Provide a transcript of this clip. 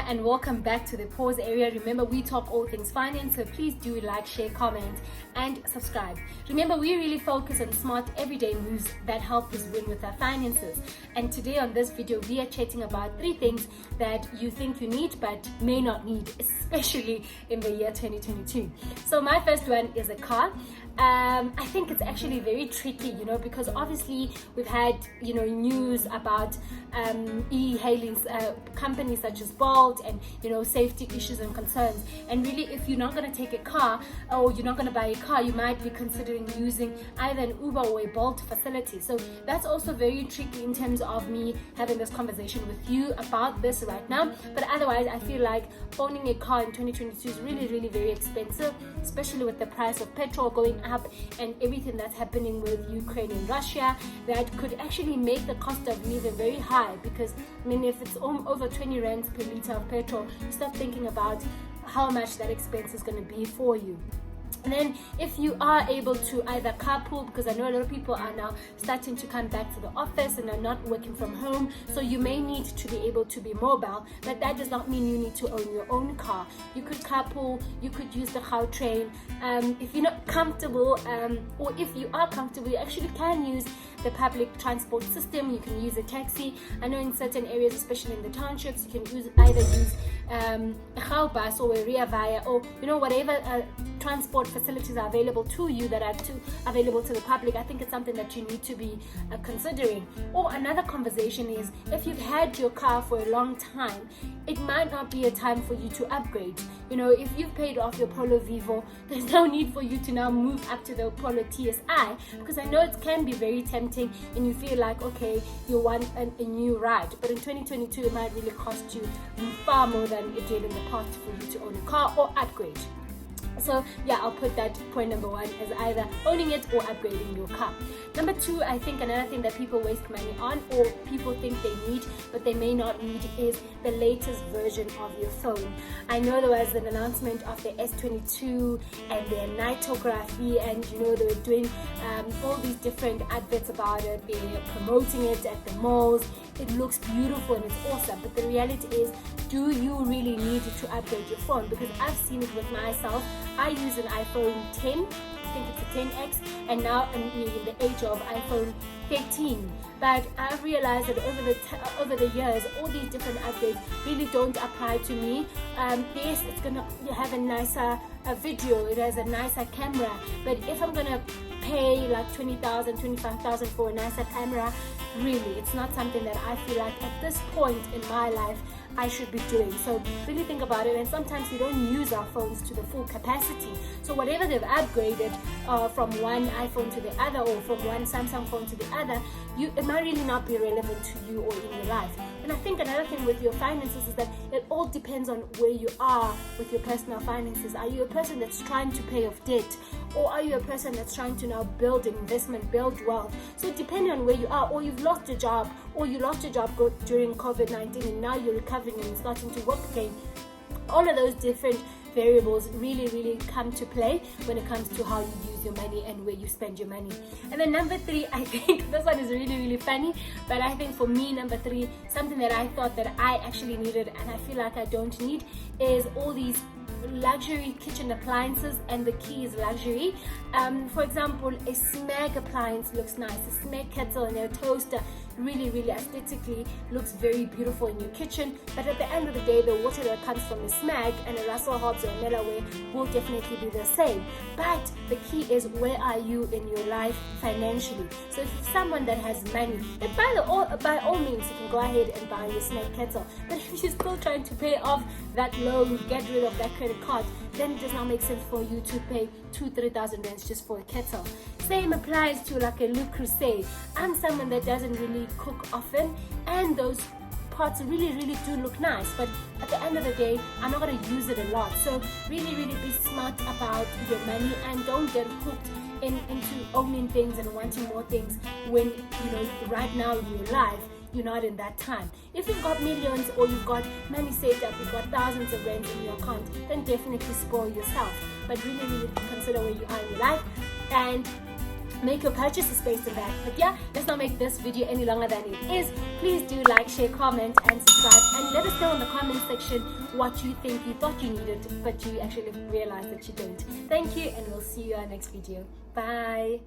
and welcome back to the pause area. Remember, we talk all things finance, so please do like, share, comment and subscribe. Remember, we really focus on smart everyday moves that help us win with our finances. And today on this video, we are chatting about 3 things that you think you need but may not need, especially in the year 2022. So my first one is a car. I think it's actually very tricky, because obviously we've had, news about e-hailing companies such as Bolt and, safety issues and concerns. And really, if you're not going to take a car or you're not going to buy a car, you might be considering using either an Uber or a Bolt facility. So that's also very tricky in terms of me having this conversation with you about this right now. But otherwise, I feel like owning a car in 2022 is really, really very expensive, especially with the price of petrol going up and everything that's happening with Ukraine and Russia. That could actually make the cost of living very high, because if it's over 20 rands per litre of petrol, you start thinking about how much that expense is going to be for you. And then if you are able to either carpool, because I know a lot of people are now starting to come back to the office and are not working from home, so you may need to be able to be mobile, but that does not mean you need to own your own car. You could carpool, you could use the Gautrain. If you're not comfortable, or if you are comfortable, you actually can use the public transport system. You can use a taxi. I know in certain areas, especially in the townships, you can either use a Gaubus or a Rea Vaya, or whatever transport facilities are available to you that are available to the public. I think it's something that you need to be considering. Or another conversation is, if you've had your car for a long time, it might not be a time for you to upgrade. If you've paid off your Polo Vivo, there's no need for you to now move up to the Polo TSI, because I know it can be very tempting and you feel like, okay, you want a new ride. But in 2022, it might really cost you far more than it did in the past for you to own a car or upgrade. So yeah, I'll put that point number 1 as either owning it or upgrading your car. Number 2, I think another thing that people waste money on, or people think they need but they may not need, is the latest version of your phone. I know there was an announcement of the S22 and their nightography, and they were doing all these different adverts about it. They're promoting it at the malls. It looks beautiful and it's awesome, but the reality is, do you really need to upgrade your phone? Because I've seen it with myself. I use an iPhone 10, I think it's a 10X, and now I'm in the age of iPhone 13. But I've realized that over the years, all these different upgrades really don't apply to me. Yes, it's gonna have a nicer video, it has a nicer camera, but if I'm gonna pay like 20,000, 25,000 for a nicer camera, really, it's not something that I feel like at this point in my life I should be doing. So really think about it. And sometimes we don't use our phones to the full capacity. So whatever they've upgraded from one iPhone to the other, or from one Samsung phone to the other, it might really not be relevant to you or in your life. And I think another thing with your finances is that it all depends on where you are with your personal finances. Are you a person that's trying to pay off debt, or are you a person that's trying to now build an investment, build wealth? So depending on where you are, or you've lost a job, or you lost your job during COVID-19 and now you're recovering and starting to work again, all of those different variables really, really come to play when it comes to how you use your money and where you spend your money. And then number 3, I think this one is really, really funny, but I think for me, number 3, something that I thought that I actually needed and I feel like I don't need, is all these luxury kitchen appliances, and the key is luxury. For example, a Smeg appliance looks nice. A Smeg kettle and a toaster really, really aesthetically looks very beautiful in your kitchen, but at the end of the day, the water that comes from the Smeg and a Russell Hobbs or a Melloway will definitely be the same. But the key is, where are you in your life financially? So if you're someone that has money, then by all means you can go ahead and buy your Smeg kettle. But if you're still trying to pay off that loan, get rid of that credit card, then it does not make sense for you to pay 2,000-3,000 rands just for a kettle. Same applies to like a Le Creuset. I'm someone that doesn't really cook often, and those pots really, really do look nice, but at the end of the day, I'm not going to use it a lot. So really, really be smart about your money, and don't get hooked into owning things and wanting more things when right now in your life you're not in that time. If you've got millions, or you've got money saved up, you've got thousands of rands in your account, then definitely spoil yourself. But really, really consider where you are in your life. And make your purchases based on that. But yeah, let's not make this video any longer than it is. Please do like, share, comment, and subscribe, and let us know in the comment section what you think you thought you needed but you actually realized that you don't. Thank you, and we'll see you in our next video. Bye.